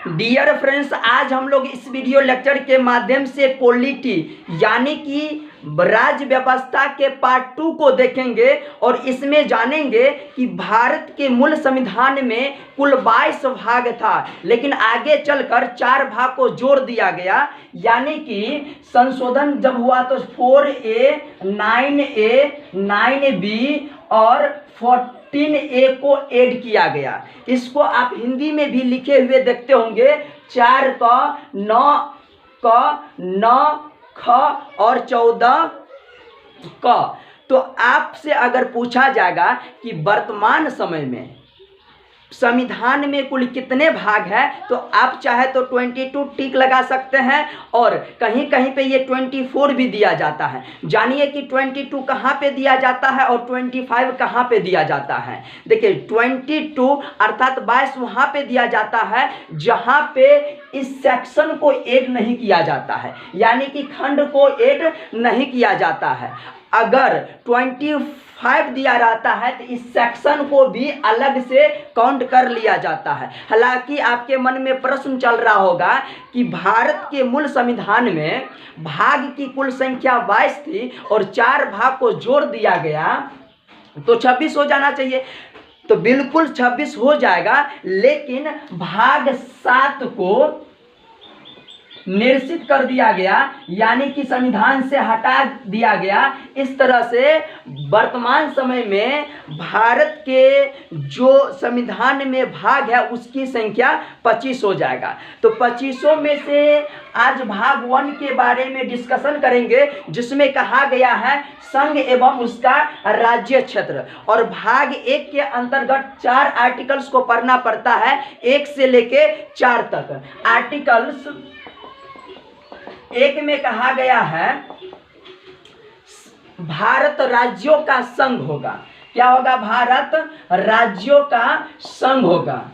Dear friends, आज हम लोग इस वीडियो लेक्चर के माध्यम से पॉलिटी यानी कि राज्य व्यवस्था के पार्ट 2 को देखेंगे और इसमें जानेंगे कि भारत के मूल संविधान में कुल 22 भाग था, लेकिन आगे चलकर 4 भाग को जोड़ दिया गया। यानी कि संशोधन जब हुआ तो 4A, 9A, 9B और 14A को ऐड किया गया। इसको आप हिंदी में भी लिखे हुए देखते होंगे, 4 क, 9 क, 9 ख और 14 क। तो आपसे अगर पूछा जाएगा कि वर्तमान समय में संविधान में कुल कितने भाग है, तो आप चाहे तो 22 टिक लगा सकते हैं और कहीं कहीं पे ये 24 भी दिया जाता है। जानिए कि 22 कहाँ पे दिया जाता है और 25 कहाँ पे दिया जाता है। देखिए 22 अर्थात 22 वहाँ पे दिया जाता है जहाँ पे इस सेक्शन को ऐड नहीं किया जाता है, यानी कि खंड को ऐड नहीं किया जाता है। अगर 25 दिया रहता है तो इस सेक्शन को भी अलग से काउंट कर लिया जाता है। हालांकि आपके मन में प्रश्न चल रहा होगा कि भारत के मूल संविधान में भाग की कुल संख्या 22 थी और 4 भाग को जोड़ दिया गया तो 26 हो जाना चाहिए। तो बिल्कुल 26 हो जाएगा, लेकिन भाग 7 को निरसित कर दिया गया, यानी कि संविधान से हटा दिया गया। इस तरह से वर्तमान समय में भारत के जो संविधान में भाग है उसकी संख्या 25 हो जाएगा। तो 25 में से आज भाग 1 के बारे में डिस्कशन करेंगे, जिसमें कहा गया है संघ एवं उसका राज्य क्षेत्र। और भाग 1 के अंतर्गत 4 आर्टिकल्स को पढ़ना पड़ता है, 1 से लेके 4 तक। आर्टिकल्स 1 में कहा गया है भारत राज्यों का संघ होगा। क्या होगा? भारत राज्यों का संघ होगा।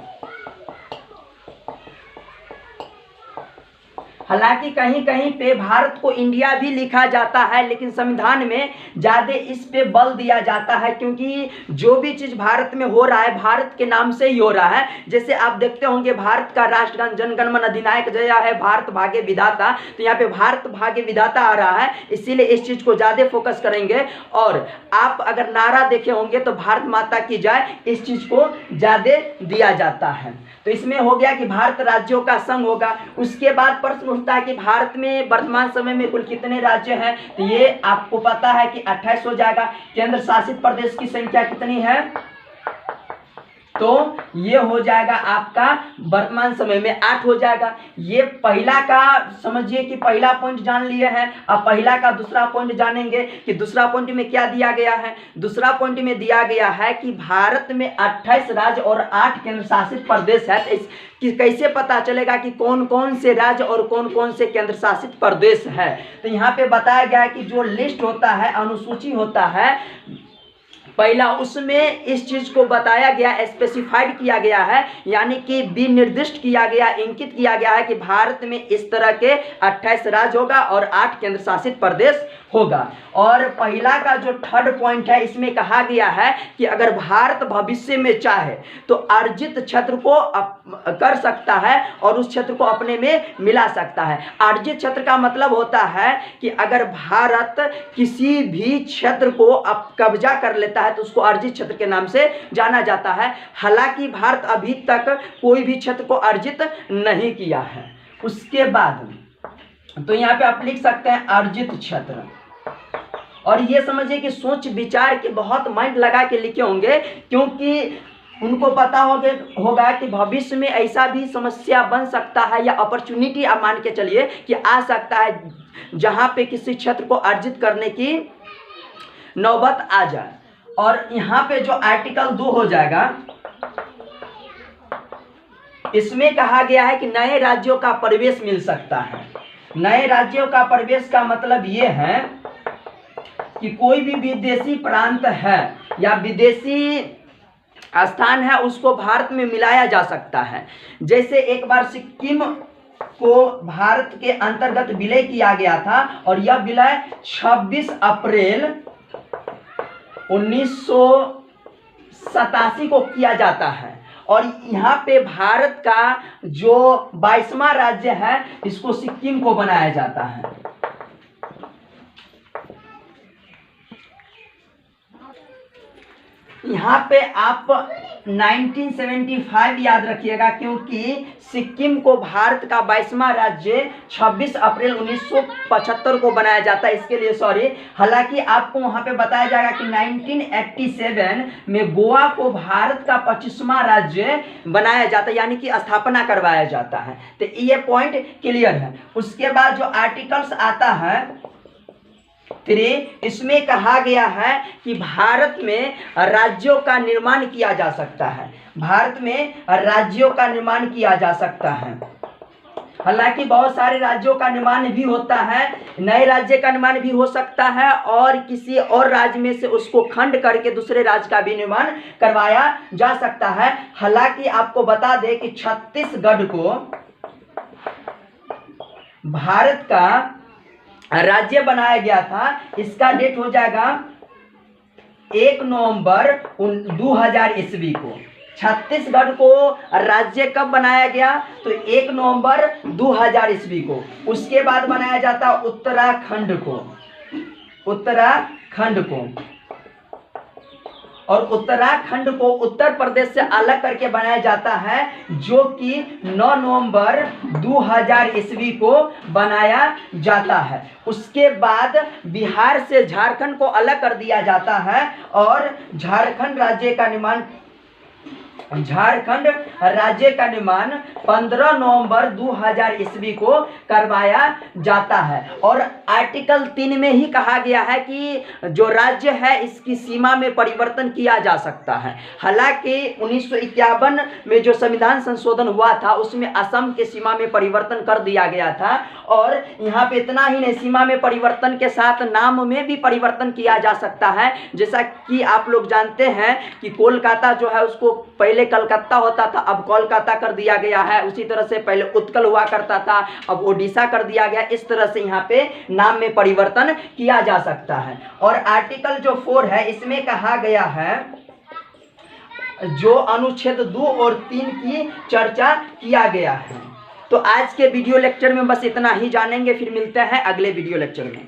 हालांकि कहीं कहीं पे भारत को इंडिया भी लिखा जाता है, लेकिन संविधान में ज़्यादा इस पे बल दिया जाता है, क्योंकि जो भी चीज़ भारत में हो रहा है भारत के नाम से ही हो रहा है। जैसे आप देखते होंगे भारत का राष्ट्रगान जन गण मन अधिनायक जय है भारत भाग्य विधाता, तो यहाँ पे भारत भाग्य विधाता आ रहा है, इसीलिए इस चीज़ को ज़्यादा फोकस करेंगे। और आप अगर नारा देखे होंगे तो भारत माता की जय, इस चीज़ को ज़्यादा दिया जाता है। तो इसमें हो गया कि भारत राज्यों का संघ होगा। उसके बाद प्रश्न उठता है कि भारत में वर्तमान समय में कुल कितने राज्य हैं, तो ये आपको पता है कि 28 हो जाएगा। केंद्र शासित प्रदेश की संख्या कितनी है, तो ये हो जाएगा आपका वर्तमान समय में 8 हो जाएगा। ये पहला का समझिए कि पहला पॉइंट जान लिए हैं। अब पहला का दूसरा पॉइंट जानेंगे कि दूसरा पॉइंट में क्या दिया गया है। दूसरा पॉइंट में दिया गया है कि भारत में 28 राज्य और 8 केंद्र शासित प्रदेश है। कि कैसे पता चलेगा कि कौन कौन से राज्य और कौन कौन से केंद्र शासित प्रदेश है, तो यहाँ पे बताया गया है कि जो लिस्ट होता है, अनुसूची होता है पहला, उसमें इस चीज़ को बताया गया, स्पेसिफाइड किया गया है, यानी कि विनिर्दिष्ट किया गया, इंकित किया गया है कि भारत में इस तरह के 28 राज्य होगा और 8 केंद्र शासित प्रदेश होगा। और पहला का जो 3rd पॉइंट है, इसमें कहा गया है कि अगर भारत भविष्य में चाहे तो अर्जित क्षेत्र को कर सकता है और उस क्षेत्र को अपने में मिला सकता है। अर्जित क्षेत्र का मतलब होता है कि अगर भारत किसी भी क्षेत्र को कब्जा कर लेता है तो उसको अर्जित क्षेत्र के नाम से जाना जाता है। हालांकि भारत अभी तक कोई भी क्षेत्र को अर्जित नहीं किया है। उसके बाद तो यहाँ पे आप लिख सकते हैं अर्जित क्षेत्र। और ये समझिए कि सोच विचार के बहुत माइंड लगा के लिखे होंगे, क्योंकि उनको पता होगा कि भविष्य में ऐसा भी समस्या बन सकता है या अपॉर्चुनिटी आप मान के चलिए कि आ सकता है जहाँ पे किसी क्षेत्र को अर्जित करने की नौबत आ जाए। और यहाँ पे जो आर्टिकल 2 हो जाएगा, इसमें कहा गया है कि नए राज्यों का प्रवेश मिल सकता है। नए राज्यों का प्रवेश का मतलब ये है कि कोई भी विदेशी प्रांत है या विदेशी स्थान है उसको भारत में मिलाया जा सकता है। जैसे एक बार सिक्किम को भारत के अंतर्गत विलय किया गया था और यह विलय 26 अप्रैल 1987 को किया जाता है। और यहाँ पे भारत का जो 22वां राज्य है इसको सिक्किम को बनाया जाता है। यहाँ पे आप 1975 याद रखिएगा, क्योंकि सिक्किम को भारत का 22वां राज्य 26 अप्रैल 1975 को बनाया जाता है, इसके लिए सॉरी। हालांकि आपको वहाँ पे बताया जाएगा कि 1987 में गोवा को भारत का 25वां राज्य बनाया जाता है, यानी कि स्थापना करवाया जाता है। तो ये पॉइंट क्लियर है। उसके बाद जो आर्टिकल्स आता है 3, इसमें कहा गया है कि भारत में राज्यों का निर्माण किया जा सकता है। भारत में राज्यों का निर्माण किया जा सकता है। हालांकि बहुत सारे राज्यों का निर्माण भी होता है, नए राज्य का निर्माण भी हो सकता है और किसी और राज्य में से उसको खंड करके दूसरे राज्य का भी निर्माण करवाया जा सकता है। हालांकि आपको बता दें कि छत्तीसगढ़ को भारत का राज्य बनाया गया था। इसका डेट हो जाएगा 1 नवंबर 2000 ईस्वी को। छत्तीसगढ़ को राज्य कब बनाया गया? तो 1 नवंबर 2000 ईस्वी को। उसके बाद बनाया जाता उत्तराखंड को, और उत्तराखंड को उत्तर प्रदेश से अलग करके बनाया जाता है, जो कि 9 नवंबर 2000 ईस्वी को बनाया जाता है। उसके बाद बिहार से झारखंड को अलग कर दिया जाता है और झारखंड राज्य का निर्माण 15 नवंबर 2000 ईस्वी को करवाया जाता है। और आर्टिकल 3 में ही कहा गया है कि जो राज्य है इसकी सीमा में परिवर्तन किया जा सकता है। हालांकि 1951 में जो संविधान संशोधन हुआ था उसमें असम के सीमा में परिवर्तन कर दिया गया था। और यहाँ पे इतना ही नहीं, सीमा में परिवर्तन के साथ नाम में भी परिवर्तन किया जा सकता है। जैसा कि आप लोग जानते हैं कि कोलकाता जो है उसको पहले कलकत्ता होता था, अब कोलकाता कर दिया गया है। उसी तरह से पहले उत्कल हुआ करता था, अब ओडिशा कर दिया गया। इस तरह से यहाँ पे नाम में परिवर्तन किया जा सकता है। और आर्टिकल जो 4 है इसमें कहा गया है, जो अनुच्छेद 2 और 3 की चर्चा किया गया है। तो आज के वीडियो लेक्चर में बस इतना ही जानेंगे, फिर मिलते हैं अगले वीडियो लेक्चर में।